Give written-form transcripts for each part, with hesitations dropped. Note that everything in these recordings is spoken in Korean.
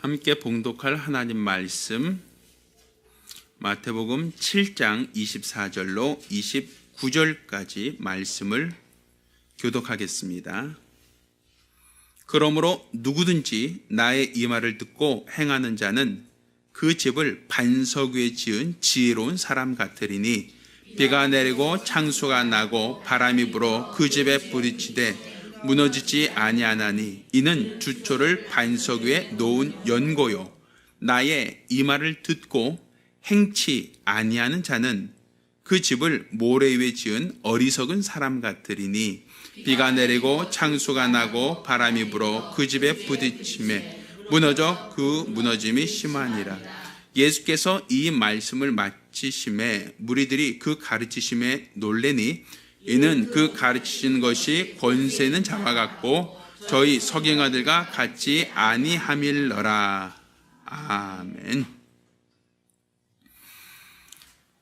함께 봉독할 하나님 말씀 마태복음 7장 24절로 29절까지 말씀을 교독하겠습니다. 그러므로 누구든지 나의 이 말을 듣고 행하는 자는 그 집을 반석 위에 지은 지혜로운 사람 같으리니 비가 내리고 창수가 나고 바람이 불어 그 집에 부딪히되 무너지지 아니하나니 이는 주초를 반석 위에 놓은 연고요. 나의 이 말을 듣고 행치 아니하는 자는 그 집을 모래 위에 지은 어리석은 사람 같으리니 비가 내리고 창수가 나고 바람이 불어 그 집에 부딪힘에 무너져 그 무너짐이 심하니라. 예수께서 이 말씀을 마치심에 무리들이 그 가르치심에 놀래니 이는 그 가르치신 것이 권세 있는 자와 같고 저희 석행아들과 같지 아니함일러라. 아멘.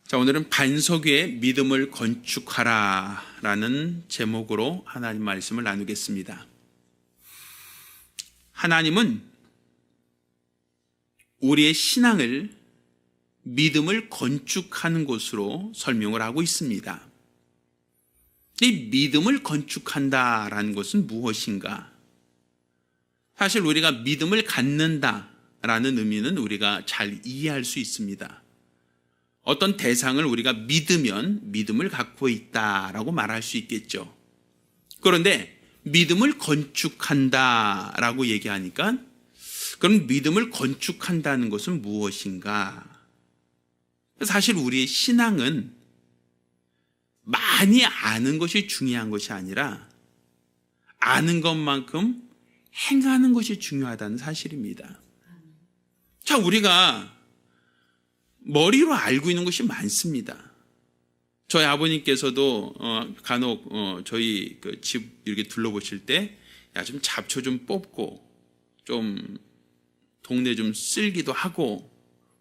자, 오늘은 반석 위에 믿음을 건축하라 라는 제목으로 하나님 말씀을 나누겠습니다. 하나님은 우리의 신앙을 믿음을 건축하는 곳으로 설명을 하고 있습니다. 이 믿음을 건축한다라는 것은 무엇인가? 사실 우리가 믿음을 갖는다라는 의미는 우리가 잘 이해할 수 있습니다. 어떤 대상을 우리가 믿으면 믿음을 갖고 있다라고 말할 수 있겠죠. 그런데 믿음을 건축한다라고 얘기하니까 그럼 믿음을 건축한다는 것은 무엇인가? 사실 우리의 신앙은 많이 아는 것이 중요한 것이 아니라 아는 것만큼 행하는 것이 중요하다는 사실입니다. 자, 우리가 머리로 알고 있는 것이 많습니다. 저희 아버님께서도 간혹 저희 그 집 이렇게 둘러보실 때 야, 좀 잡초 좀 뽑고 좀 동네 좀 쓸기도 하고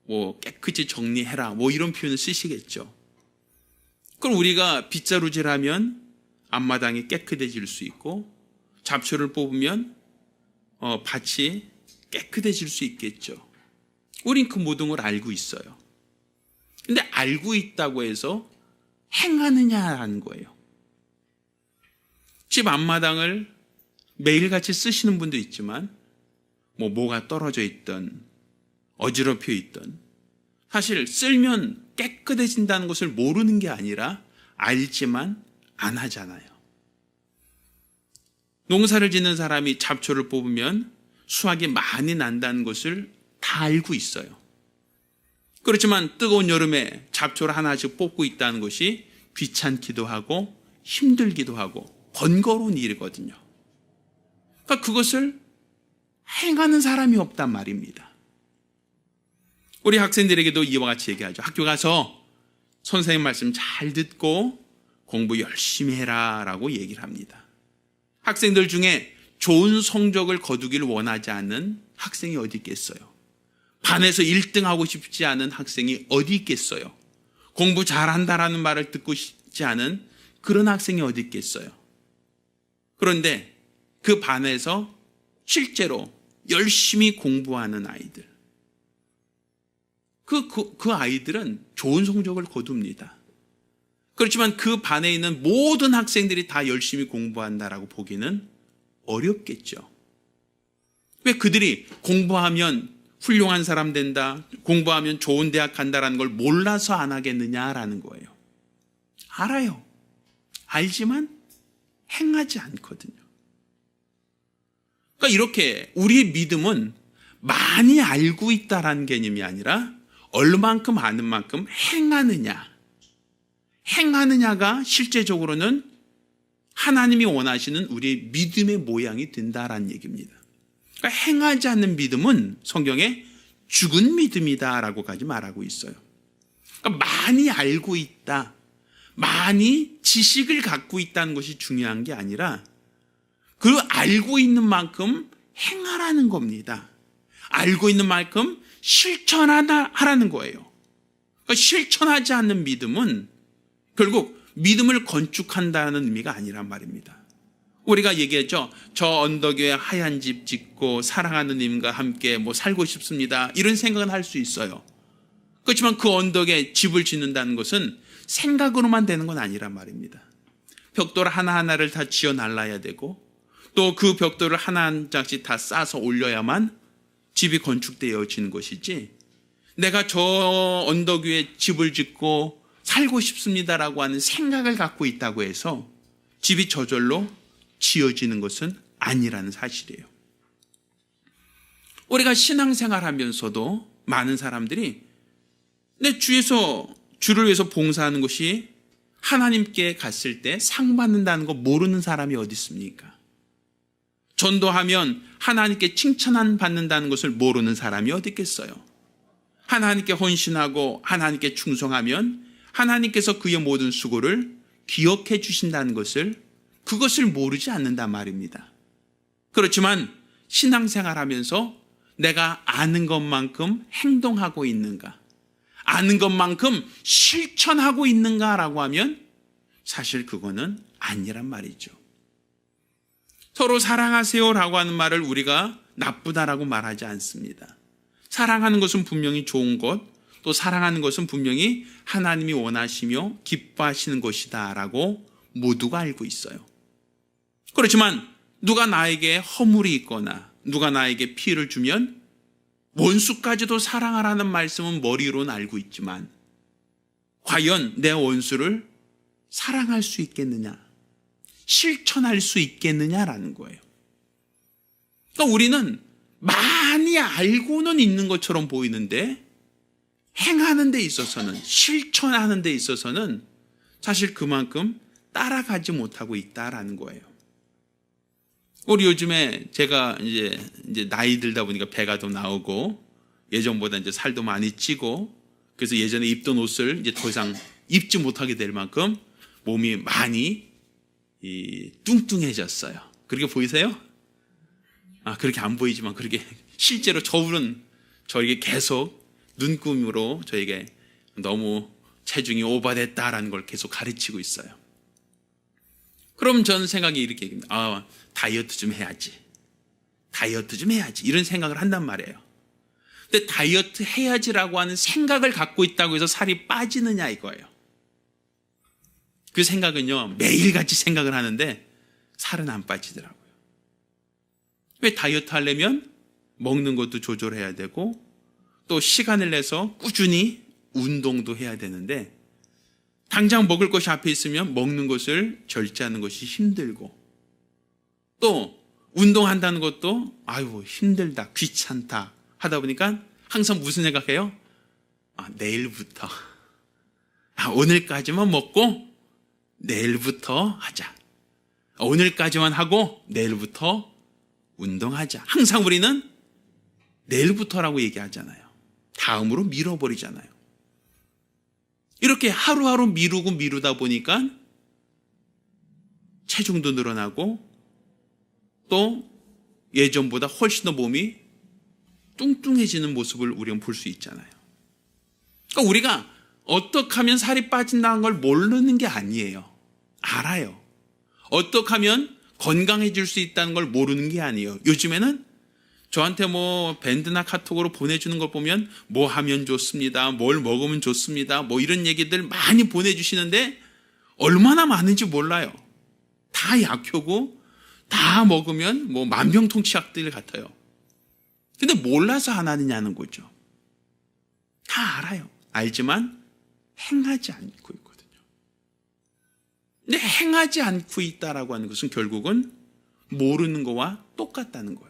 뭐 깨끗이 정리해라 뭐 이런 표현을 쓰시겠죠. 그럼 우리가 빗자루질하면 앞마당이 깨끗해질 수 있고 잡초를 뽑으면 밭이 깨끗해질 수 있겠죠. 우린 그 모든 걸 알고 있어요. 근데 알고 있다고 해서 행하느냐라는 거예요. 집 앞마당을 매일같이 쓰시는 분도 있지만 뭐가 떨어져 있던 어지럽혀 있던 사실 쓸면 깨끗해진다는 것을 모르는 게 아니라 알지만 안 하잖아요. 농사를 짓는 사람이 잡초를 뽑으면 수확이 많이 난다는 것을 다 알고 있어요. 그렇지만 뜨거운 여름에 잡초를 하나씩 뽑고 있다는 것이 귀찮기도 하고 힘들기도 하고 번거로운 일이거든요. 그러니까 그것을 행하는 사람이 없단 말입니다. 우리 학생들에게도 이와 같이 얘기하죠. 학교 가서 선생님 말씀 잘 듣고 공부 열심히 해라 라고 얘기를 합니다. 학생들 중에 좋은 성적을 거두기를 원하지 않는 학생이 어디 있겠어요? 반에서 1등 하고 싶지 않은 학생이 어디 있겠어요? 공부 잘한다라는 말을 듣고 싶지 않은 그런 학생이 어디 있겠어요? 그런데 그 반에서 실제로 열심히 공부하는 아이들, 그 아이들은 좋은 성적을 거둡니다. 그렇지만 그 반에 있는 모든 학생들이 다 열심히 공부한다라고 보기는 어렵겠죠. 왜 그들이 공부하면 훌륭한 사람 된다, 공부하면 좋은 대학 간다라는 걸 몰라서 안 하겠느냐라는 거예요. 알아요. 알지만 행하지 않거든요. 그러니까 이렇게 우리의 믿음은 많이 알고 있다라는 개념이 아니라 얼만큼 아는 만큼 행하느냐가 실제적으로는 하나님이 원하시는 우리의 믿음의 모양이 된다라는 얘기입니다. 그러니까 행하지 않는 믿음은 성경에 죽은 믿음이다라고까지 말하고 있어요. 그러니까 많이 알고 있다, 많이 지식을 갖고 있다는 것이 중요한 게 아니라 그 알고 있는 만큼 행하라는 겁니다. 알고 있는 만큼 실천하라는 거예요. 그러니까 실천하지 않는 믿음은 결국 믿음을 건축한다는 의미가 아니란 말입니다. 우리가 얘기했죠. 저 언덕 위에 하얀 집 짓고 사랑하는 님과 함께 살고 싶습니다. 이런 생각은 할 수 있어요. 그렇지만 그 언덕에 집을 짓는다는 것은 생각으로만 되는 건 아니란 말입니다. 벽돌 하나하나를 다 지어 놔야 되고 또 그 벽돌을 하나 한 장씩 다 쌓아서 올려야만 집이 건축되어지는 것이지, 내가 저 언덕 위에 집을 짓고 살고 싶습니다라고 하는 생각을 갖고 있다고 해서 집이 저절로 지어지는 것은 아니라는 사실이에요. 우리가 신앙생활 하면서도 많은 사람들이 내 주를 위해서 봉사하는 것이 하나님께 갔을 때 상 받는다는 거 모르는 사람이 어디 있습니까? 전도하면 하나님께 칭찬 받는다는 것을 모르는 사람이 어디 있겠어요? 하나님께 헌신하고 하나님께 충성하면 하나님께서 그의 모든 수고를 기억해 주신다는 그것을 모르지 않는단 말입니다. 그렇지만 신앙생활하면서 내가 아는 것만큼 행동하고 있는가, 아는 것만큼 실천하고 있는가라고 하면 사실 그거는 아니란 말이죠. 서로 사랑하세요라고 하는 말을 우리가 나쁘다라고 말하지 않습니다. 사랑하는 것은 분명히 좋은 것, 또 사랑하는 것은 분명히 하나님이 원하시며 기뻐하시는 것이다라고 모두가 알고 있어요. 그렇지만 누가 나에게 허물이 있거나 누가 나에게 피해를 주면 원수까지도 사랑하라는 말씀은 머리로는 알고 있지만 과연 내 원수를 사랑할 수 있겠느냐, 실천할 수 있겠느냐라는 거예요. 그러니까 우리는 많이 알고는 있는 것처럼 보이는데 행하는 데 있어서는, 실천하는 데 있어서는 사실 그만큼 따라가지 못하고 있다라는 거예요. 우리 요즘에 제가 이제 나이 들다 보니까 배가 더 나오고 예전보다 이제 살도 많이 찌고, 그래서 예전에 입던 옷을 이제 더 이상 입지 못하게 될 만큼 몸이 많이 뚱뚱해졌어요. 그렇게 보이세요? 그렇게 안 보이지만 그렇게 실제로 저울은 저에게 계속 눈금으로 저에게 너무 체중이 오버됐다라는 걸 계속 가르치고 있어요. 그럼 저는 생각이 이렇게 얘기합니다. 다이어트 좀 해야지. 다이어트 좀 해야지. 이런 생각을 한단 말이에요. 근데 다이어트 해야지라고 하는 생각을 갖고 있다고 해서 살이 빠지느냐 이거예요. 그 생각은요, 매일같이 생각을 하는데 살은 안 빠지더라고요. 왜? 다이어트 하려면 먹는 것도 조절해야 되고 또 시간을 내서 꾸준히 운동도 해야 되는데 당장 먹을 것이 앞에 있으면 먹는 것을 절제하는 것이 힘들고 또 운동한다는 것도 힘들다, 귀찮다 하다 보니까 항상 무슨 생각해요? 내일부터, 오늘까지만 먹고 내일부터 하자. 오늘까지만 하고 내일부터 운동하자. 항상 우리는 내일부터라고 얘기하잖아요. 다음으로 미뤄버리잖아요. 이렇게 하루하루 미루고 미루다 보니까 체중도 늘어나고 또 예전보다 훨씬 더 몸이 뚱뚱해지는 모습을 우리는 볼 수 있잖아요. 그러니까 우리가 어떻게 하면 살이 빠진다는 걸 모르는 게 아니에요. 알아요. 어떻게 하면 건강해질 수 있다는 걸 모르는 게 아니에요. 요즘에는 저한테 밴드나 카톡으로 보내주는 걸 보면 뭐 하면 좋습니다, 뭘 먹으면 좋습니다, 이런 얘기들 많이 보내주시는데 얼마나 많은지 몰라요. 다 약효고 다 먹으면 만병통치약들 같아요. 근데 몰라서 안 하느냐는 거죠. 다 알아요. 알지만 행하지 않고 있거든요. 근데 행하지 않고 있다라고 하는 것은 결국은 모르는 거와 똑같다는 거예요.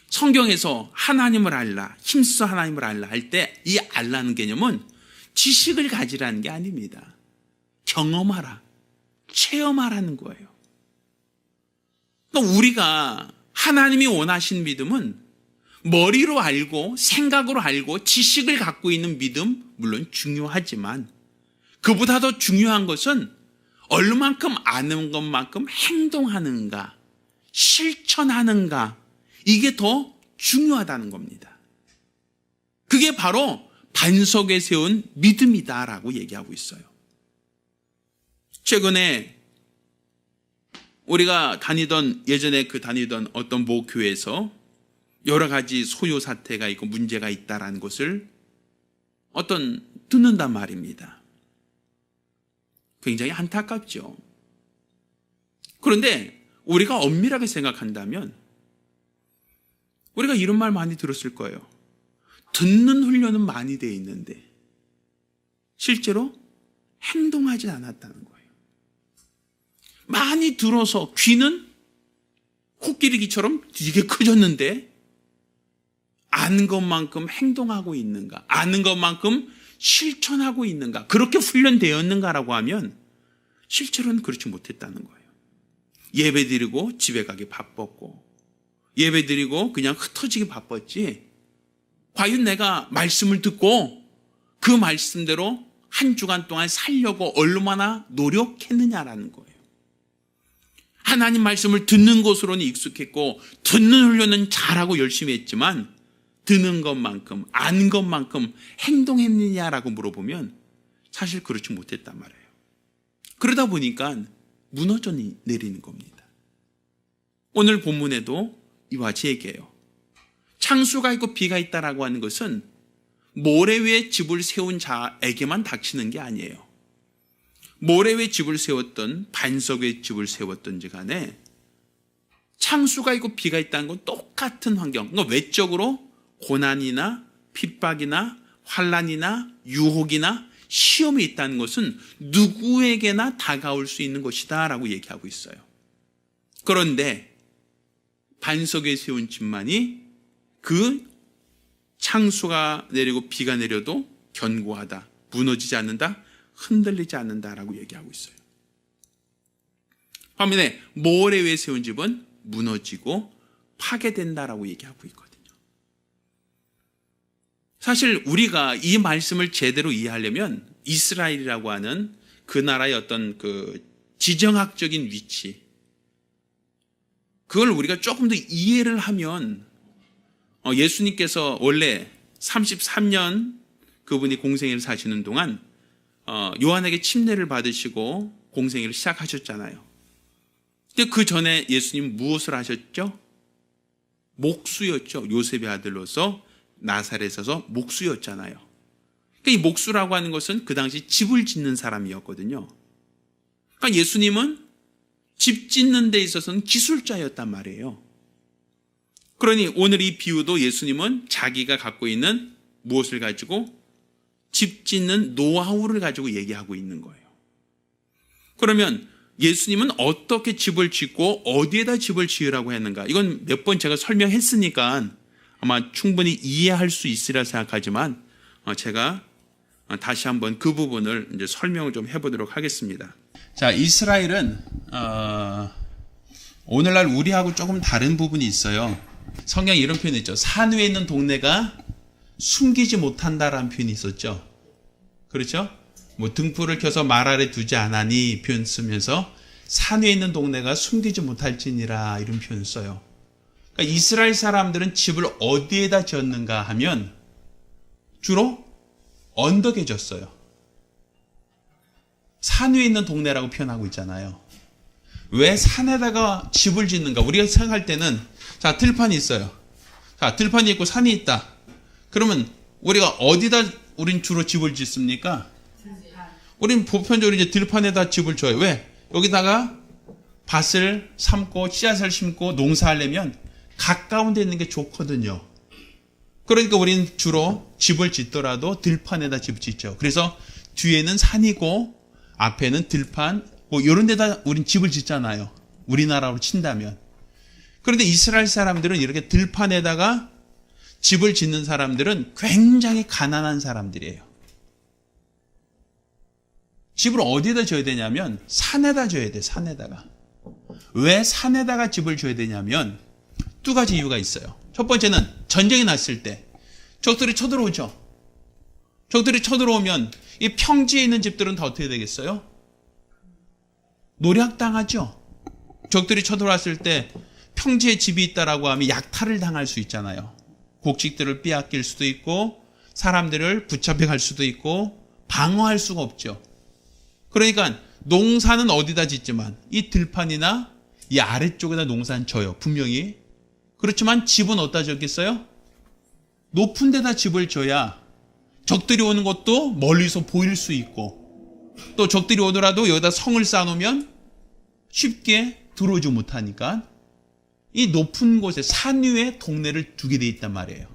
성경에서 하나님을 알라, 힘써 하나님을 알라 할 때 이 알라는 개념은 지식을 가지라는 게 아닙니다. 경험하라, 체험하라는 거예요. 그러니까 우리가 하나님이 원하신 믿음은 머리로 알고 생각으로 알고 지식을 갖고 있는 믿음 물론 중요하지만 그보다 더 중요한 것은 얼마만큼 아는 것만큼 행동하는가, 실천하는가, 이게 더 중요하다는 겁니다. 그게 바로 반석에 세운 믿음이다라고 얘기하고 있어요. 최근에 우리가 예전에 다니던 어떤 모 교회에서 여러 가지 소요 사태가 있고 문제가 있다라는 것을 듣는단 말입니다. 굉장히 안타깝죠. 그런데 우리가 엄밀하게 생각한다면 우리가 이런 말 많이 들었을 거예요. 듣는 훈련은 많이 돼 있는데 실제로 행동하지 않았다는 거예요. 많이 들어서 귀는 코끼리귀처럼 되게 커졌는데 아는 것만큼 행동하고 있는가? 아는 것만큼 실천하고 있는가? 그렇게 훈련되었는가라고 하면 실제로는 그렇지 못했다는 거예요. 예배드리고 집에 가기 바빴고 예배드리고 그냥 흩어지기 바빴지 과연 내가 말씀을 듣고 그 말씀대로 한 주간 동안 살려고 얼마나 노력했느냐라는 거예요. 하나님 말씀을 듣는 것으로는 익숙했고 듣는 훈련은 잘하고 열심히 했지만 듣는 것만큼 아는 것만큼 행동했느냐라고 물어보면 사실 그렇지 못했단 말이에요. 그러다 보니까 무너져 내리는 겁니다. 오늘 본문에도 이와 같이 얘기해요. 창수가 있고 비가 있다라고 하는 것은 모래 위에 집을 세운 자에게만 닥치는 게 아니에요. 모래 위에 집을 세웠던 반석 위에 집을 세웠던지 간에 창수가 있고 비가 있다는 건 똑같은 환경, 그러니까 외적으로 고난이나 핍박이나 환난이나 유혹이나 시험이 있다는 것은 누구에게나 다가올 수 있는 것이다 라고 얘기하고 있어요. 그런데 반석에 세운 집만이 그 창수가 내리고 비가 내려도 견고하다, 무너지지 않는다, 흔들리지 않는다라고 얘기하고 있어요. 반면에 모래 위에 세운 집은 무너지고 파괴된다라고 얘기하고 있거든요. 사실 우리가 이 말씀을 제대로 이해하려면 이스라엘이라고 하는 그 나라의 어떤 그 지정학적인 위치, 그걸 우리가 조금 더 이해를 하면 예수님께서 원래 33년 그분이 공생애를 사시는 동안 요한에게 침례를 받으시고 공생애를 시작하셨잖아요. 근데 그 전에 예수님 무엇을 하셨죠? 목수였죠. 요셉의 아들로서 나사렛에서 목수였잖아요. 그러니까 이 목수라고 하는 것은 그 당시 집을 짓는 사람이었거든요. 그러니까 예수님은 집 짓는 데 있어서는 기술자였단 말이에요. 그러니 오늘 이 비유도 예수님은 자기가 갖고 있는 무엇을 가지고 집 짓는 노하우를 가지고 얘기하고 있는 거예요. 그러면 예수님은 어떻게 집을 짓고 어디에다 집을 지으라고 했는가? 이건 몇 번 제가 설명했으니까 아마 충분히 이해할 수 있으리라 생각하지만 제가 다시 한번 그 부분을 이제 설명을 좀 해보도록 하겠습니다. 자, 이스라엘은 오늘날 우리하고 조금 다른 부분이 있어요. 성경에 이런 표현이 있죠. 산 위에 있는 동네가 숨기지 못한다라는 표현이 있었죠. 그렇죠? 뭐 등불을 켜서 말 아래 두지 않으니 표현 쓰면서 산 위에 있는 동네가 숨기지 못할지니라 이런 표현을 써요. 그러니까 이스라엘 사람들은 집을 어디에다 지었는가 하면 주로 언덕에 지었어요. 산 위에 있는 동네라고 표현하고 있잖아요. 왜 산에다가 집을 짓는가? 우리가 생각할 때는 자, 들판이 있어요. 자, 들판이 있고 산이 있다. 그러면 우리가 어디다 우린 주로 집을 짓습니까? 우린 보편적으로 이제 들판에다 집을 져요. 왜? 여기다가 밭을 삶고 씨앗을 심고 농사하려면 가까운 데 있는 게 좋거든요. 그러니까 우린 주로 집을 짓더라도 들판에다 집을 짓죠. 그래서 뒤에는 산이고 앞에는 들판 뭐 이런 데다 우린 집을 짓잖아요. 우리나라로 친다면. 그런데 이스라엘 사람들은 이렇게 들판에다가 집을 짓는 사람들은 굉장히 가난한 사람들이에요. 집을 어디에다 지어야 되냐면 산에다 지어야 돼. 산에다가. 왜 산에다가 집을 지어야 되냐면 두 가지 이유가 있어요. 첫 번째는 전쟁이 났을 때 적들이 쳐들어오죠. 적들이 쳐들어오면 이 평지에 있는 집들은 다 어떻게 되겠어요? 노략당하죠. 적들이 쳐들어왔을 때 평지에 집이 있다라고 하면 약탈을 당할 수 있잖아요. 곡식들을 빼앗길 수도 있고 사람들을 붙잡혀 갈 수도 있고 방어할 수가 없죠. 그러니까 농사는 어디다 짓지만 이 들판이나 이 아래쪽에다 농사는 져요. 분명히. 그렇지만 집은 어디다 졌겠어요? 높은 데다 집을 져야 적들이 오는 것도 멀리서 보일 수 있고, 또 적들이 오더라도 여기다 성을 쌓아놓으면 쉽게 들어오지 못하니까 이 높은 곳에 산 위에 동네를 두게 돼 있단 말이에요.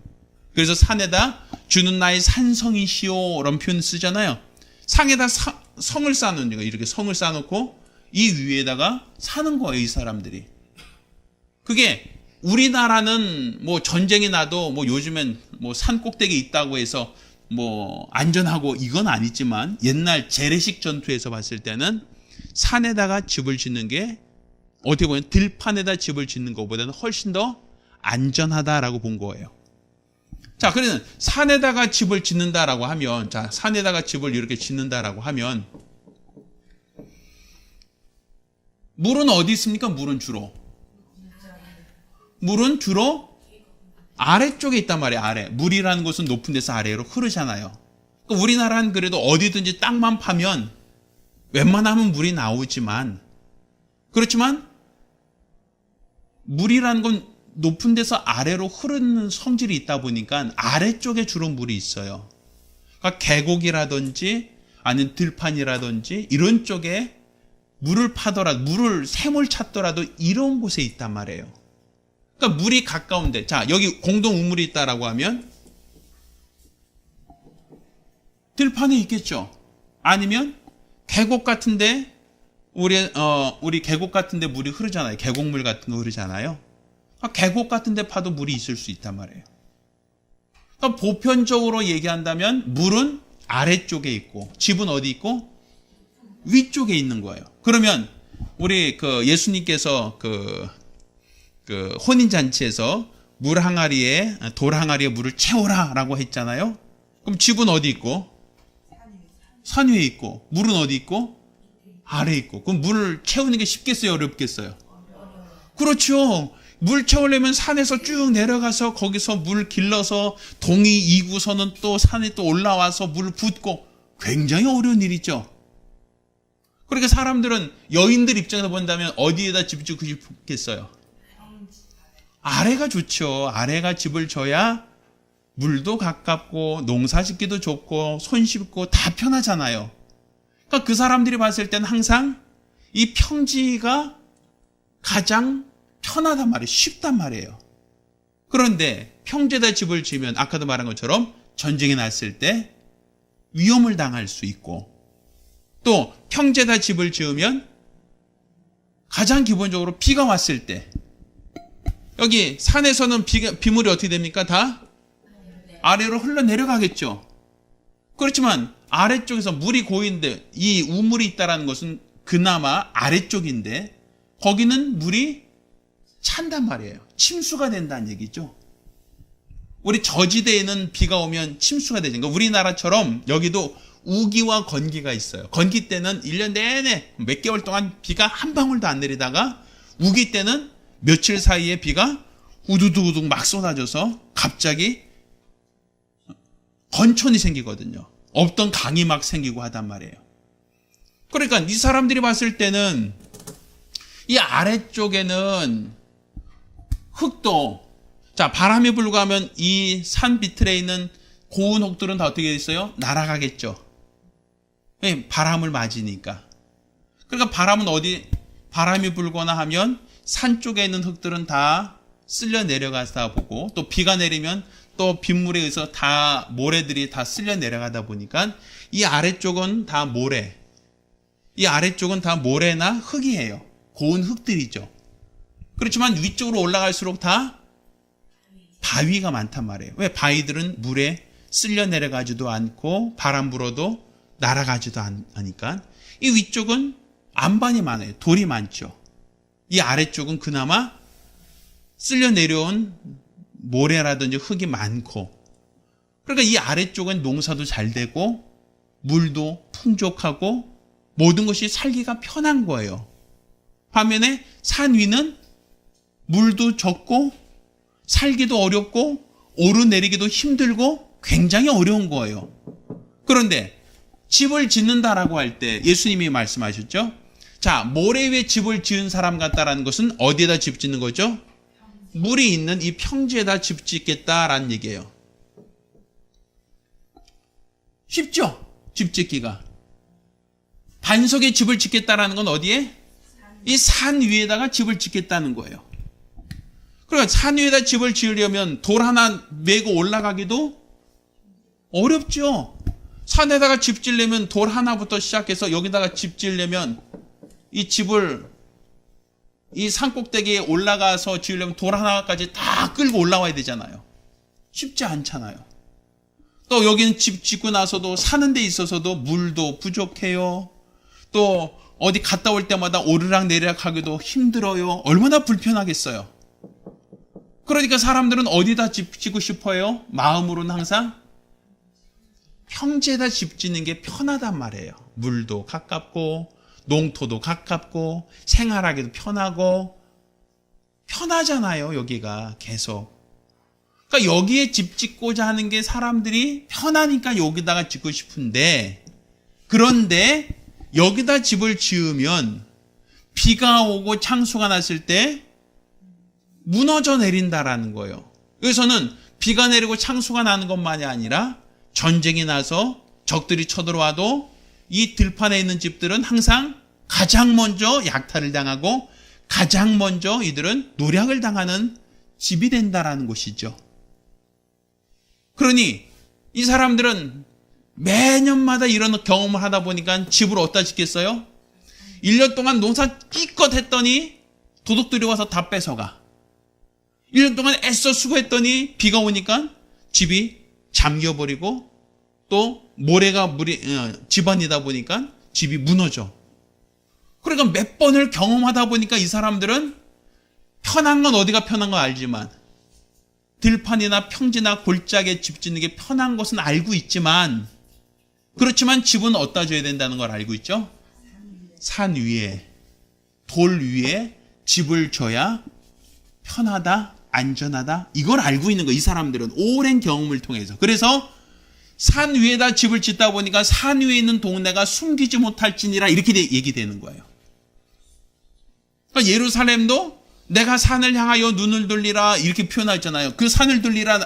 그래서 산에다 주는 나의 산성이시오 이런 표현 쓰잖아요. 상에다 성을 쌓아놓는 거예요. 이렇게 성을 쌓아놓고 이 위에다가 사는 거예요, 이 사람들이. 그게 우리나라는 뭐 전쟁이 나도 뭐 요즘엔 뭐 산 꼭대기에 있다고 해서 뭐 안전하고 이건 아니지만 옛날 재래식 전투에서 봤을 때는 산에다가 집을 짓는 게 어떻게 보면 들판에다 집을 짓는 것보다는 훨씬 더 안전하다라고 본 거예요. 자, 그러면 산에다가 집을 짓는다라고 하면, 자, 산에다가 집을 이렇게 짓는다라고 하면 물은 어디 있습니까? 물은 주로 아래쪽에 있단 말이에요. 아래. 물이라는 것은 높은 데서 아래로 흐르잖아요. 그러니까 우리나라는 그래도 어디든지 땅만 파면 웬만하면 물이 나오지만, 그렇지만 물이라는 건 높은 데서 아래로 흐르는 성질이 있다 보니까 아래쪽에 주로 물이 있어요. 그러니까 계곡이라든지 아니면 들판이라든지 이런 쪽에 물을 파더라도, 물을 샘을 찾더라도 이런 곳에 있단 말이에요. 그러니까 물이 가까운데, 자, 여기 공동 우물이 있다라고 하면 들판에 있겠죠. 아니면 계곡 같은데 우리 계곡 같은데 물이 흐르잖아요. 계곡물 같은 거 흐르잖아요. 계곡 같은데 파도 물이 있을 수 있단 말이에요. 그러니까 보편적으로 얘기한다면 물은 아래쪽에 있고 집은 어디 있고 위쪽에 있는 거예요. 그러면 우리 그 예수님께서 그 혼인 잔치에서 돌 항아리에 물을 채워라라고 했잖아요. 그럼 집은 어디 있고? 산 위에 있고, 물은 어디 있고? 아래에 있고. 그럼 물을 채우는 게 쉽겠어요, 어렵겠어요? 그렇죠. 물 채우려면 산에서 쭉 내려가서 거기서 물 길러서 동이 2구서는 또 산에 또 올라와서 물을 붓고, 굉장히 어려운 일이죠. 그러니까 사람들은 여인들 입장에서 본다면 어디에다 집 짓고 싶겠어요? 아래가 좋죠. 아래가 집을 져야 물도 가깝고 농사 짓기도 좋고 손 씻고 다 편하잖아요. 그러니까 그 사람들이 봤을 때는 항상 이 평지가 가장 편하단 말이에요. 쉽단 말이에요. 그런데 평지에다 집을 지으면 아까도 말한 것처럼 전쟁이 났을 때 위험을 당할 수 있고, 또 평지에다 집을 지으면 가장 기본적으로 비가 왔을 때, 여기 산에서는 비물이 어떻게 됩니까? 다 아래로 흘러내려가겠죠. 그렇지만 아래쪽에서 물이 고이는데 이 우물이 있다는 것은 그나마 아래쪽인데 거기는 물이 찬단 말이에요. 침수가 된다는 얘기죠. 우리 저지대에는 비가 오면 침수가 되죠. 그러니까 우리나라처럼 여기도 우기와 건기가 있어요. 건기 때는 1년 내내 몇 개월 동안 비가 한 방울도 안 내리다가 우기 때는 며칠 사이에 비가 우두두둑 막 쏟아져서 갑자기 건천이 생기거든요. 없던 강이 막 생기고 하단 말이에요. 그러니까 이 사람들이 봤을 때는 이 아래쪽에는 흙도, 자, 바람이 불고 하면 이 산 비틀에 있는 고운 흙들은 다 어떻게 있어요? 날아가겠죠. 바람을 맞으니까. 그러니까 바람이 불거나 하면 산 쪽에 있는 흙들은 다 쓸려 내려가다 보고, 또 비가 내리면 또 빗물에 의해서 다 모래들이 다 쓸려 내려가다 보니까 이 아래쪽은 다 모래나 흙이에요. 고운 흙들이죠. 그렇지만 위쪽으로 올라갈수록 다 바위가 많단 말이에요. 왜? 바위들은 물에 쓸려 내려가지도 않고 바람 불어도 날아가지도 않으니까. 이 위쪽은 안반이 많아요. 돌이 많죠. 이 아래쪽은 그나마 쓸려 내려온 모래라든지 흙이 많고, 그러니까 이 아래쪽은 농사도 잘 되고 물도 풍족하고 모든 것이 살기가 편한 거예요. 반면에 산 위는 물도 적고 살기도 어렵고 오르내리기도 힘들고 굉장히 어려운 거예요. 그런데 집을 짓는다라고 할 때 예수님이 말씀하셨죠. 자, 모래 위에 집을 지은 사람 같다라는 것은 어디에다 집 짓는 거죠? 물이 있는 이 평지에다 집 짓겠다라는 얘기예요. 쉽죠? 집 짓기가. 반석에 집을 짓겠다라는 건 어디에? 이 산 위에다가 집을 짓겠다는 거예요. 그러니까 산 위에다 집을 지으려면 돌 하나 메고 올라가기도 어렵죠. 산에다가 집 지으려면 돌 하나부터 시작해서 여기다가 집 지으려면 이 집을 이 산 꼭대기에 올라가서 지으려면 돌 하나까지 다 끌고 올라와야 되잖아요. 쉽지 않잖아요. 또 여기는 집 짓고 나서도 사는 데 있어서도 물도 부족해요. 또 어디 갔다 올 때마다 오르락 내리락 하기도 힘들어요. 얼마나 불편하겠어요. 그러니까 사람들은 어디다 집 짓고 싶어요? 마음으로는 항상 평지에다 집 짓는 게 편하단 말이에요. 물도 가깝고 농토도 가깝고 생활하기도 편하고 편하잖아요. 여기가 계속. 그러니까 여기에 집 짓고자 하는 게 사람들이 편하니까 여기다가 짓고 싶은데, 그런데 여기다 집을 지으면 비가 오고 창수가 났을 때 무너져 내린다라는 거예요. 여기서는 비가 내리고 창수가 나는 것만이 아니라 전쟁이 나서 적들이 쳐들어와도 이 들판에 있는 집들은 항상 가장 먼저 약탈을 당하고 가장 먼저 이들은 노략을 당하는 집이 된다라는 것이죠. 그러니 이 사람들은 매년마다 이런 경험을 하다 보니까 집을 어디다 짓겠어요? 1년 동안 농사 끼껏 했더니 도둑들이 와서 다 뺏어가. 1년 동안 애써 수고했더니 비가 오니까 집이 잠겨버리고 또 모래가 집안이다 보니까 집이 무너져. 그러니까 몇 번을 경험하다 보니까 이 사람들은 편한 건 어디가 편한 건 알지만, 들판이나 평지나 골짜기에 집 짓는 게 편한 것은 알고 있지만, 그렇지만 집은 어디다 줘야 된다는 걸 알고 있죠? 산 위에, 돌 위에 집을 줘야 편하다, 안전하다, 이걸 알고 있는 거예요. 이 사람들은 오랜 경험을 통해서. 그래서 산 위에다 집을 짓다 보니까 산 위에 있는 동네가 숨기지 못할지니라, 이렇게 얘기되는 거예요. 그러니까 예루살렘도 내가 산을 향하여 눈을 돌리라 이렇게 표현하잖아요. 그 산을 돌리라,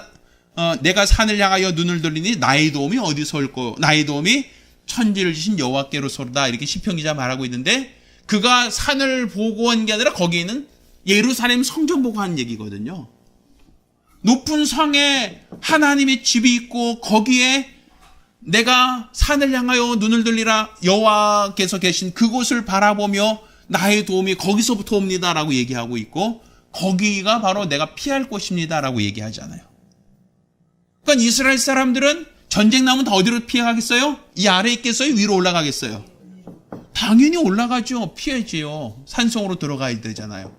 내가 산을 향하여 눈을 돌리니 나의 도움이 어디서 올고 나의 도움이 천지를 지신 여호와께로서로다, 이렇게 시편 기자 말하고 있는데, 그가 산을 보고 한 게 아니라 거기에는 예루살렘 성전 보고 한 얘기거든요. 높은 성에 하나님의 집이 있고 거기에 내가 산을 향하여 눈을 돌리라 여호와께서 계신 그곳을 바라보며 나의 도움이 거기서부터 옵니다라고 얘기하고 있고, 거기가 바로 내가 피할 곳입니다라고 얘기하잖아요. 그러니까 이스라엘 사람들은 전쟁 나면 다 어디로 피해가겠어요? 이 아래에 있겠어요? 위로 올라가겠어요? 당연히 올라가죠. 피해지요. 산성으로 들어가야 되잖아요.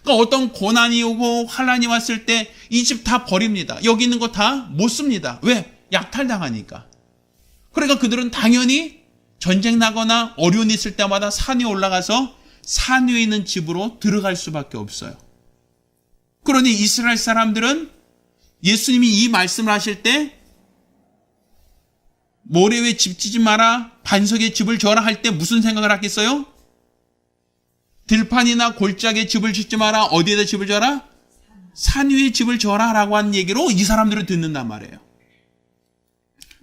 그러니까 어떤 고난이 오고 환란이 왔을 때 이 집 다 버립니다. 여기 있는 거 다 못 씁니다. 왜? 약탈당하니까. 그러니까 그들은 당연히 전쟁 나거나 어려움이 있을 때마다 산에 올라가서 산 위에 있는 집으로 들어갈 수밖에 없어요. 그러니 이스라엘 사람들은 예수님이 이 말씀을 하실 때 모래 위에 집 짓지 마라, 반석에 집을 져라 할 때 무슨 생각을 하겠어요? 들판이나 골짜기에 집을 짓지 마라, 어디에다 집을 져라? 산 위에 집을 져라 라고 한 얘기로 이 사람들을 듣는단 말이에요.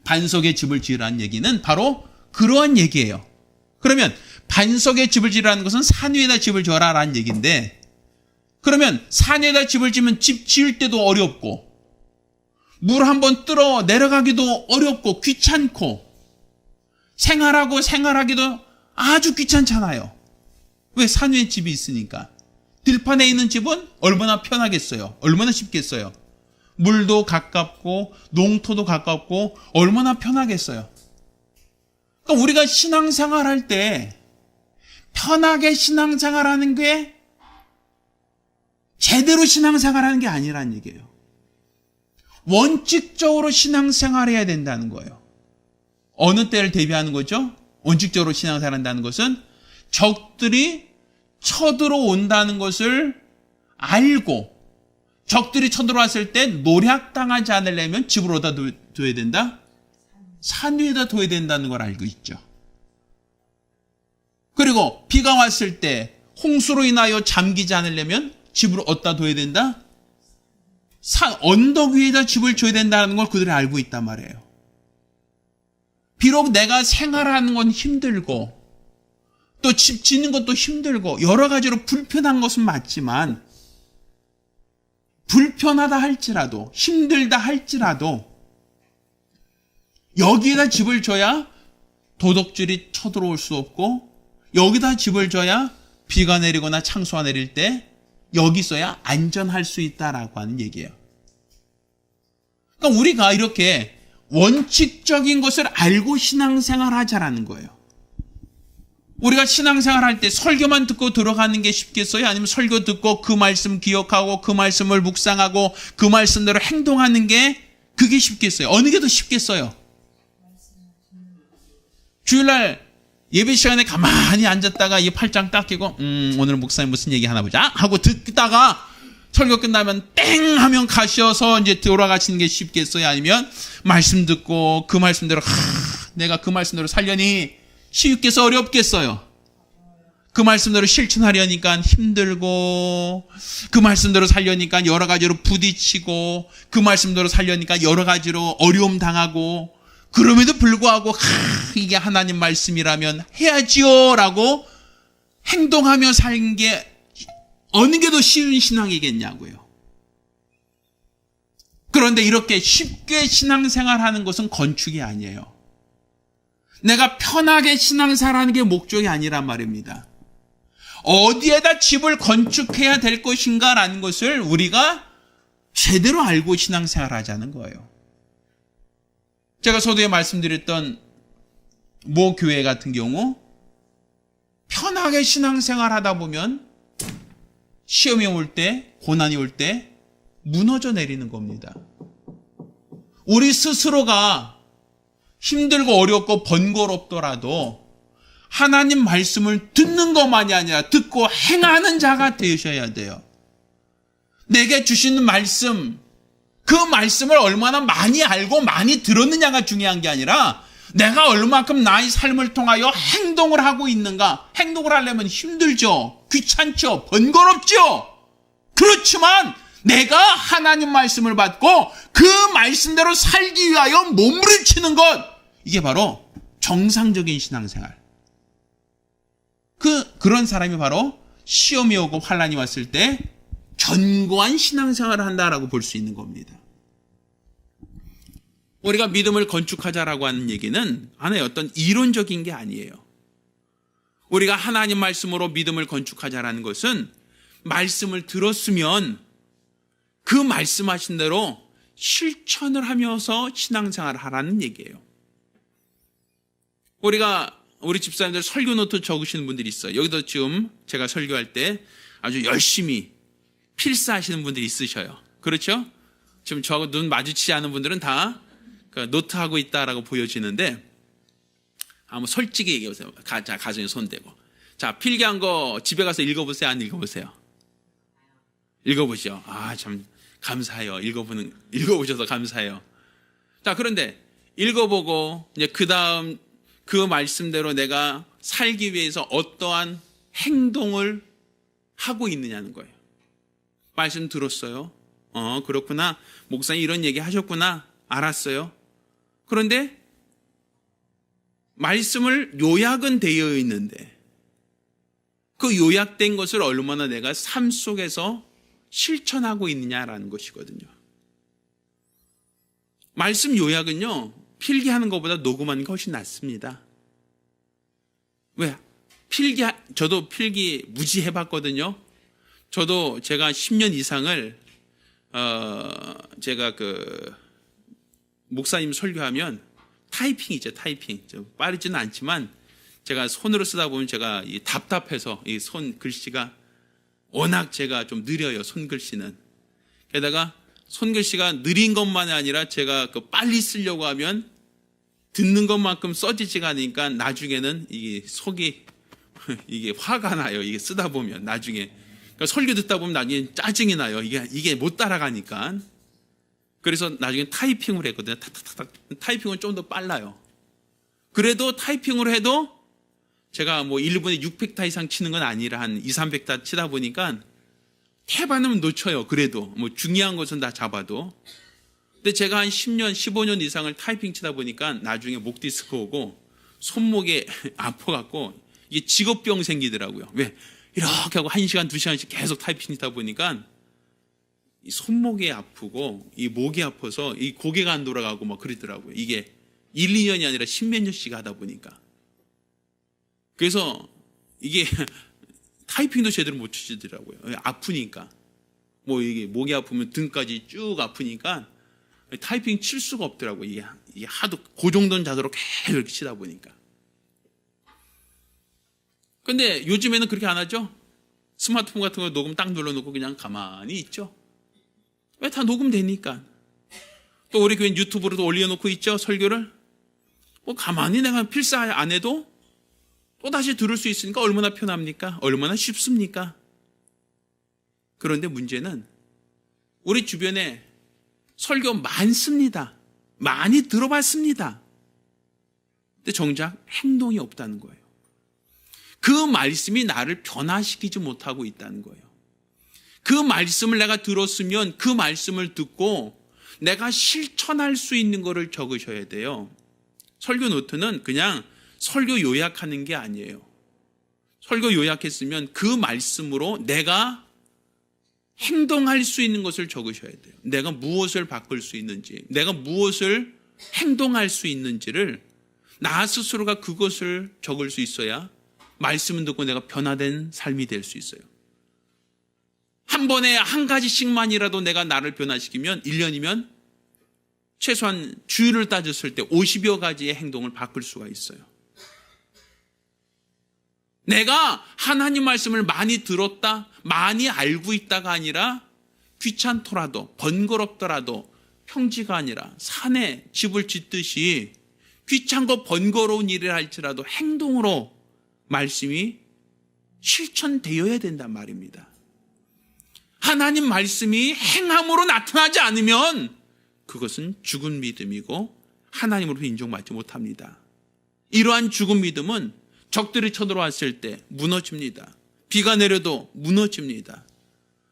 반석에 집을 지으라는 얘기는 바로 그러한 얘기예요. 그러면 반석에 집을 지으라는 것은 산 위에다 집을 져라 라는 얘기인데, 그러면 산에다 집을 지으면 집 지을 때도 어렵고 물 한번 뚫어 내려가기도 어렵고 귀찮고 생활하기도 아주 귀찮잖아요. 왜? 산 위에 집이 있으니까. 들판에 있는 집은 얼마나 편하겠어요? 얼마나 쉽겠어요? 물도 가깝고 농토도 가깝고 얼마나 편하겠어요? 그러니까 우리가 신앙생활 할 때 편하게 신앙생활 하는 게 제대로 신앙생활 하는 게 아니라는 얘기예요. 원칙적으로 신앙생활 해야 된다는 거예요. 어느 때를 대비하는 거죠? 원칙적으로 신앙생활 한다는 것은 적들이 쳐들어온다는 것을 알고, 적들이 쳐들어왔을 때 노략당하지 않으려면 집을 어디다 둬야 된다? 산 위에다 둬야 된다는 걸 알고 있죠. 그리고 비가 왔을 때 홍수로 인하여 잠기지 않으려면 집을 어디다 둬야 된다? 언덕 위에다 집을 줘야 된다는 걸 그들이 알고 있단 말이에요. 비록 내가 생활하는 건 힘들고 또 집 짓는 것도 힘들고 여러 가지로 불편한 것은 맞지만, 불편하다 할지라도 힘들다 할지라도 여기에다 집을 줘야 도둑질이 쳐들어올 수 없고, 여기다 집을 줘야 비가 내리거나 창수가 내릴 때 여기 있어야 안전할 수 있다라고 하는 얘기예요. 그러니까 우리가 이렇게 원칙적인 것을 알고 신앙생활 하자라는 거예요. 우리가 신앙생활 할 때 설교만 듣고 들어가는 게 쉽겠어요? 아니면 설교 듣고 그 말씀 기억하고 그 말씀을 묵상하고 그 말씀대로 행동하는 게 그게 쉽겠어요? 어느 게 더 쉽겠어요? 주일날 예배 시간에 가만히 앉았다가 이 팔짱 딱 끼고 오늘 목사님 무슨 얘기 하나 보자 하고 듣다가 설교 끝나면 땡 하면 가셔서 이제 돌아가시는 게 쉽겠어요? 아니면 말씀 듣고 그 말씀대로 내가 그 말씀대로 살려니 쉽겠어 어렵겠어요? 그 말씀대로 실천하려니까 힘들고, 그 말씀대로 살려니까 여러 가지로 부딪히고, 그 말씀대로 살려니까 여러 가지로 어려움 당하고, 그럼에도 불구하고 이게 하나님 말씀이라면 해야지요 라고 행동하며 사는 게 어느 게 더 쉬운 신앙이겠냐고요. 그런데 이렇게 쉽게 신앙생활하는 것은 건축이 아니에요. 내가 편하게 신앙생활하는 게 목적이 아니란 말입니다. 어디에다 집을 건축해야 될 것인가라는 것을 우리가 제대로 알고 신앙생활하자는 거예요. 제가 서두에 말씀드렸던 모 교회 같은 경우 편하게 신앙생활하다 보면 시험이 올 때, 고난이 올 때 무너져 내리는 겁니다. 우리 스스로가 힘들고 어렵고 번거롭더라도 하나님 말씀을 듣는 것만이 아니라 듣고 행하는 자가 되셔야 돼요. 내게 주시는 말씀, 그 말씀을 얼마나 많이 알고 많이 들었느냐가 중요한 게 아니라 내가 얼마큼 나의 삶을 통하여 행동을 하고 있는가. 행동을 하려면 힘들죠. 귀찮죠. 번거롭죠. 그렇지만 내가 하나님 말씀을 받고 그 말씀대로 살기 위하여 몸부림치는 것, 이게 바로 정상적인 신앙생활. 그런 사람이 바로 시험이 오고 환난이 왔을 때 견고한 신앙생활을 한다라고 볼 수 있는 겁니다. 우리가 믿음을 건축하자라고 하는 얘기는 하나의 어떤 이론적인 게 아니에요. 우리가 하나님 말씀으로 믿음을 건축하자라는 것은 말씀을 들었으면 그 말씀하신 대로 실천을 하면서 신앙생활을 하라는 얘기예요. 우리 집사님들 설교 노트 적으시는 분들이 있어요. 여기도 지금 제가 설교할 때 아주 열심히 필사하시는 분들이 있으셔요. 그렇죠? 지금 저하고 눈 마주치지 않은 분들은 다 노트하고 있다라고 보여지는데, 한번 솔직히 얘기해보세요. 가정에 손대고. 자, 필기한 거 집에 가서 읽어보세요? 안 읽어보세요? 읽어보죠. 참 감사해요. 읽어보셔서 감사해요. 자, 그런데 읽어보고 이제 그 다음 그 말씀대로 내가 살기 위해서 어떠한 행동을 하고 있느냐는 거예요. 말씀 들었어요. 그렇구나. 목사님 이런 얘기 하셨구나. 알았어요. 그런데 말씀을 요약은 되어 있는데 그 요약된 것을 얼마나 내가 삶 속에서 실천하고 있느냐라는 것이거든요. 말씀 요약은요, 필기하는 것보다 녹음하는 게 훨씬 낫습니다. 왜? 저도 필기 무지 해봤거든요. 제가 10년 이상을, 제가 목사님 설교하면 타이핑이죠, 타이핑. 빠르지는 않지만 제가 손으로 쓰다 보면 제가 답답해서 이 손 글씨가 워낙 제가 좀 느려요, 손글씨는. 게다가 손글씨가 느린 것만이 아니라 제가 빨리 쓰려고 하면 듣는 것만큼 써지지가 않으니까 나중에는 속이 이게 화가 나요. 이게 쓰다 보면 나중에. 그러니까 설교 듣다 보면 나중에 짜증이 나요. 이게 못 따라가니까. 그래서 나중에 타이핑을 했거든요. 타이핑은 좀 더 빨라요. 그래도 타이핑으로 해도 제가 뭐 1분에 600타 이상 치는 건 아니라 한 2, 300타 치다 보니까 태반은 놓쳐요. 그래도 뭐 중요한 것은 다 잡아도. 근데 제가 한 10년, 15년 이상을 타이핑 치다 보니까 나중에 목 디스크 오고 손목에 아파갖고 이게 직업병 생기더라고요. 왜? 이렇게 하고 1시간, 2시간씩 계속 타이핑 치다 보니까 이 손목이 아프고 이 목이 아파서 이 고개가 안 돌아가고 막 그러더라고요. 이게 1, 2년이 아니라 10몇 년씩 하다 보니까. 그래서 이게 타이핑도 제대로 못 치시더라고요. 아프니까. 뭐 이게 목이 아프면 등까지 쭉 아프니까 타이핑 칠 수가 없더라고요. 이게 하도 고정된 자세로 계속 이렇게 치다 보니까. 근데 요즘에는 그렇게 안 하죠? 스마트폰 같은 거 녹음 딱 눌러놓고 그냥 가만히 있죠? 왜? 다 녹음되니까. 또 우리 교회 유튜브로도 올려놓고 있죠? 설교를. 뭐 가만히 내가 필사 안 해도 또 다시 들을 수 있으니까 얼마나 편합니까? 얼마나 쉽습니까? 그런데 문제는 우리 주변에 설교 많습니다. 많이 들어봤습니다. 근데 정작 행동이 없다는 거예요. 그 말씀이 나를 변화시키지 못하고 있다는 거예요. 그 말씀을 내가 들었으면 그 말씀을 듣고 내가 실천할 수 있는 거를 적으셔야 돼요. 설교 노트는 그냥 설교 요약하는 게 아니에요. 설교 요약했으면 그 말씀으로 내가 행동할 수 있는 것을 적으셔야 돼요. 내가 무엇을 바꿀 수 있는지, 내가 무엇을 행동할 수 있는지를 나 스스로가 그것을 적을 수 있어야 말씀을 듣고 내가 변화된 삶이 될 수 있어요. 한 번에 한 가지씩만이라도 내가 나를 변화시키면 1년이면 최소한 주일을 따졌을 때 50여 가지의 행동을 바꿀 수가 있어요. 내가 하나님 말씀을 많이 들었다, 많이 알고 있다가 아니라 귀찮더라도 번거롭더라도 평지가 아니라 산에 집을 짓듯이 귀찮고 번거로운 일을 할지라도 행동으로 말씀이 실천되어야 된단 말입니다. 하나님 말씀이 행함으로 나타나지 않으면 그것은 죽은 믿음이고 하나님으로부터 인정받지 못합니다. 이러한 죽은 믿음은 적들이 쳐들어왔을 때 무너집니다. 비가 내려도 무너집니다.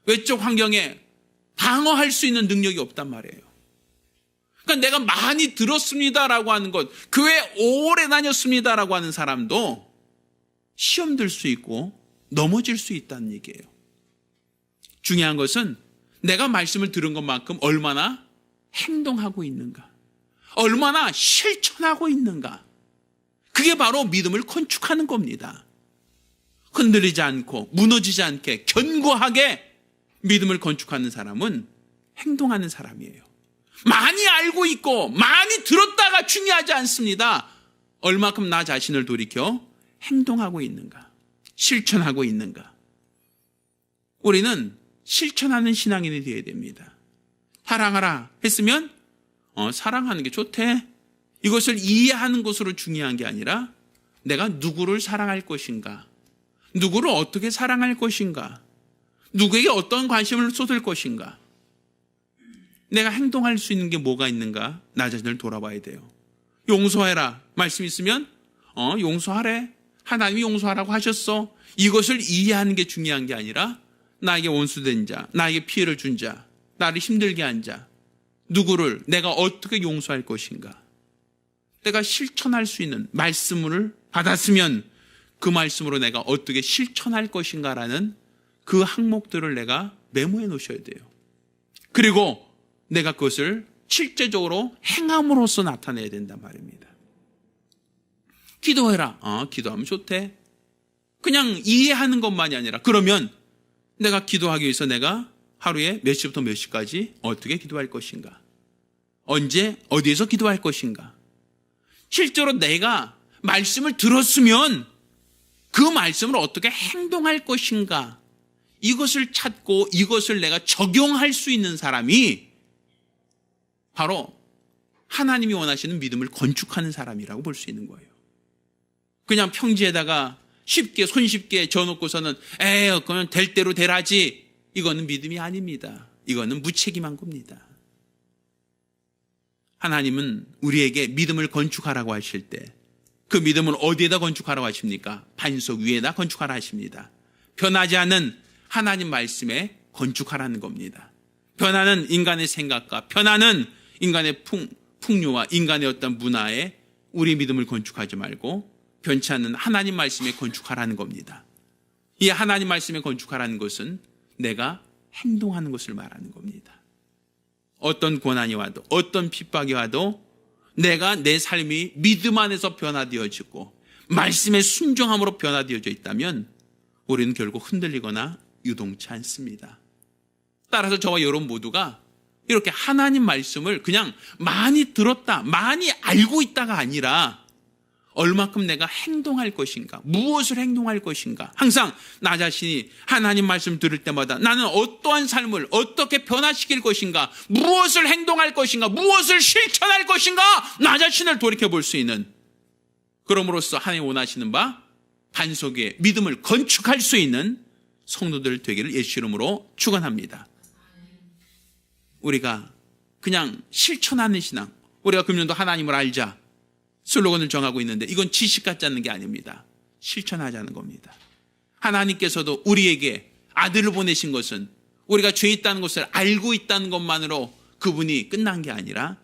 외적 환경에 방어할 수 있는 능력이 없단 말이에요. 그러니까 내가 많이 들었습니다라고 하는 것, 교회 오래 다녔습니다라고 하는 사람도 시험 들 수 있고 넘어질 수 있다는 얘기예요. 중요한 것은 내가 말씀을 들은 것만큼 얼마나 행동하고 있는가, 얼마나 실천하고 있는가. 그게 바로 믿음을 건축하는 겁니다. 흔들리지 않고 무너지지 않게 견고하게 믿음을 건축하는 사람은 행동하는 사람이에요. 많이 알고 있고 많이 들었다가 중요하지 않습니다. 얼마큼 나 자신을 돌이켜 행동하고 있는가, 실천하고 있는가. 우리는 실천하는 신앙인이 되어야 됩니다. 사랑하라 했으면 사랑하는 게 좋대. 이것을 이해하는 것으로 중요한 게 아니라 내가 누구를 사랑할 것인가, 누구를 어떻게 사랑할 것인가, 누구에게 어떤 관심을 쏟을 것인가, 내가 행동할 수 있는 게 뭐가 있는가, 나 자신을 돌아봐야 돼요. 용서해라 말씀 있으면 용서하래. 하나님이 용서하라고 하셨어. 이것을 이해하는 게 중요한 게 아니라 나에게 원수된 자, 나에게 피해를 준 자, 나를 힘들게 한 자, 누구를 내가 어떻게 용서할 것인가, 내가 실천할 수 있는 말씀을 받았으면 그 말씀으로 내가 어떻게 실천할 것인가라는 그 항목들을 내가 메모해 놓으셔야 돼요. 그리고 내가 그것을 실제적으로 행함으로써 나타내야 된단 말입니다. 기도해라. 기도하면 좋대. 그냥 이해하는 것만이 아니라 그러면 내가 기도하기 위해서 내가 하루에 몇 시부터 몇 시까지 어떻게 기도할 것인가, 언제 어디에서 기도할 것인가. 실제로 내가 말씀을 들었으면 그 말씀을 어떻게 행동할 것인가, 이것을 찾고 이것을 내가 적용할 수 있는 사람이 바로 하나님이 원하시는 믿음을 건축하는 사람이라고 볼 수 있는 거예요. 그냥 평지에다가 쉽게 손쉽게 져놓고서는 그건 될 대로 되라지, 이거는 믿음이 아닙니다. 이거는 무책임한 겁니다. 하나님은 우리에게 믿음을 건축하라고 하실 때 그 믿음을 어디에다 건축하라고 하십니까? 반석 위에다 건축하라 하십니다. 변하지 않는 하나님 말씀에 건축하라는 겁니다. 변하는 인간의 생각과 변하는 인간의 풍요와 인간의 어떤 문화에 우리 믿음을 건축하지 말고 변치 않는 하나님 말씀에 건축하라는 겁니다. 이 하나님 말씀에 건축하라는 것은 내가 행동하는 것을 말하는 겁니다. 어떤 고난이 와도 어떤 핍박이 와도 내가 내 삶이 믿음 안에서 변화되어지고 말씀의 순종함으로 변화되어져 있다면 우리는 결국 흔들리거나 유동치 않습니다. 따라서 저와 여러분 모두가 이렇게 하나님 말씀을 그냥 많이 들었다, 많이 알고 있다가 아니라 얼마큼 내가 행동할 것인가, 무엇을 행동할 것인가, 항상 나 자신이 하나님 말씀 들을 때마다 나는 어떠한 삶을 어떻게 변화시킬 것인가, 무엇을 행동할 것인가, 무엇을 실천할 것인가, 나 자신을 돌이켜볼 수 있는, 그럼으로써 하나님 원하시는 바 반석 위에 믿음을 건축할 수 있는 성도들 되기를 예수 이름으로 축원합니다. 우리가 그냥 실천하는 신앙, 우리가 금년도 하나님을 알자 슬로건을 정하고 있는데 이건 지식 같지 않는 게 아닙니다. 실천하자는 겁니다. 하나님께서도 우리에게 아들을 보내신 것은 우리가 죄 있다는 것을 알고 있다는 것만으로 그분이 끝난 게 아니라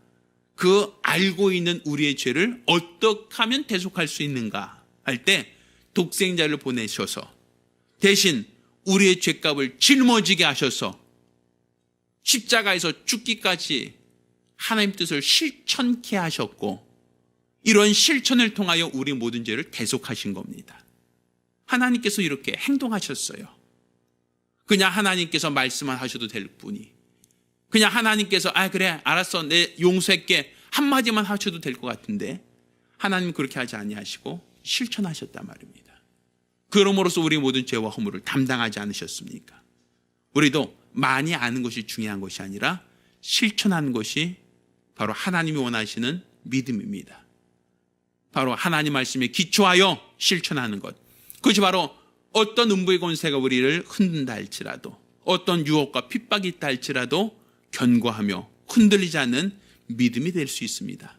그 알고 있는 우리의 죄를 어떻게 하면 대속할 수 있는가 할 때 독생자를 보내셔서 대신 우리의 죄값을 짊어지게 하셔서 십자가에서 죽기까지 하나님 뜻을 실천케 하셨고 이런 실천을 통하여 우리 모든 죄를 대속하신 겁니다. 하나님께서 이렇게 행동하셨어요. 그냥 하나님께서 말씀만 하셔도 될 뿐이, 그냥 하나님께서 그래 알았어 내 용서할게 한마디만 하셔도 될 것 같은데 하나님은 그렇게 하지 아니하시고 실천하셨단 말입니다. 그러므로서 우리 모든 죄와 허물을 담당하지 않으셨습니까? 우리도 많이 아는 것이 중요한 것이 아니라 실천하는 것이 바로 하나님이 원하시는 믿음입니다. 바로 하나님 말씀에 기초하여 실천하는 것, 그것이 바로 어떤 음부의 권세가 우리를 흔든다 할지라도, 어떤 유혹과 핍박이 있다 할지라도 견고하며 흔들리지 않는 믿음이 될 수 있습니다.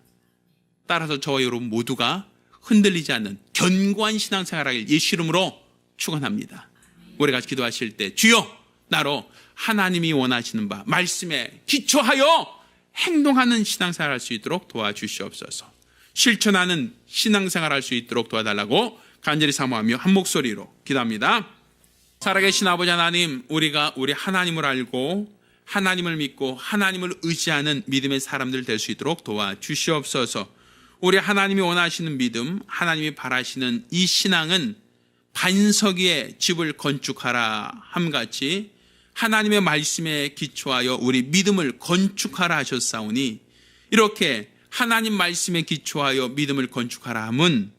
따라서 저와 여러분 모두가 흔들리지 않는 견고한 신앙생활하길 예수 이름으로 축원합니다. 우리가 기도하실 때 주여 나로 하나님이 원하시는 바 말씀에 기초하여 행동하는 신앙생활 할 수 있도록 도와주시옵소서. 실천하는 신앙생활 할 수 있도록 도와달라고 간절히 사모하며 한 목소리로 기도합니다. 살아계신 아버지 하나님, 우리가 우리 하나님을 알고 하나님을 믿고 하나님을 의지하는 믿음의 사람들 될 수 있도록 도와주시옵소서. 우리 하나님이 원하시는 믿음, 하나님이 바라시는 이 신앙은 반석 위에 집을 건축하라 함같이 하나님의 말씀에 기초하여 우리 믿음을 건축하라 하셨사오니, 이렇게 하나님 말씀에 기초하여 믿음을 건축하라 함은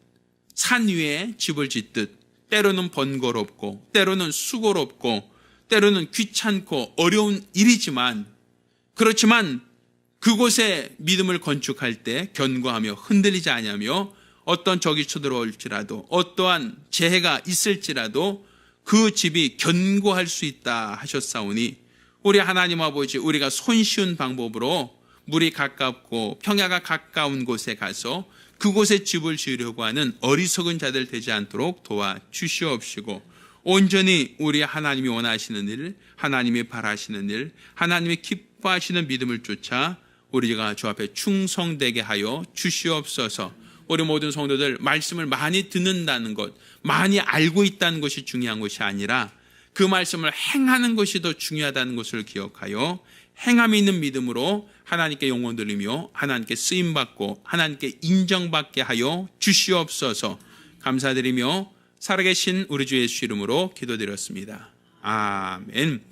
산 위에 집을 짓듯 때로는 번거롭고 때로는 수고롭고 때로는 귀찮고 어려운 일이지만, 그렇지만 그곳에 믿음을 건축할 때 견고하며 흔들리지 아니하며 어떤 적이 쳐들어올지라도 어떠한 재해가 있을지라도 그 집이 견고할 수 있다 하셨사오니, 우리 하나님 아버지, 우리가 손쉬운 방법으로 물이 가깝고 평야가 가까운 곳에 가서 그곳에 집을 지으려고 하는 어리석은 자들 되지 않도록 도와주시옵시고, 온전히 우리 하나님이 원하시는 일, 하나님이 바라시는 일, 하나님이 기뻐하시는 믿음을 쫓아 우리가 주 앞에 충성되게 하여 주시옵소서. 우리 모든 성도들 말씀을 많이 듣는다는 것, 많이 알고 있다는 것이 중요한 것이 아니라 그 말씀을 행하는 것이 더 중요하다는 것을 기억하여 행함이 있는 믿음으로 하나님께 영혼 돌리며 하나님께 쓰임받고 하나님께 인정받게 하여 주시옵소서. 감사드리며 살아계신 우리 주 예수 이름으로 기도드렸습니다. 아멘.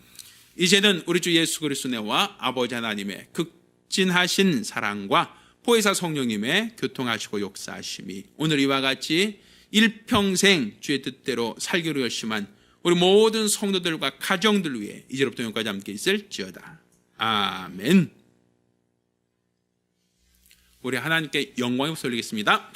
이제는 우리 주 예수 그리스도와 아버지 하나님의 극진하신 사랑과 보혜사 성령님의 교통하시고 역사하심이 오늘 이와 같이 일평생 주의 뜻대로 살기로 결심한 우리 모든 성도들과 가정들 위해 이제부터 영까지 함께 있을지어다. 아멘. 우리 하나님께 영광을 돌리겠습니다.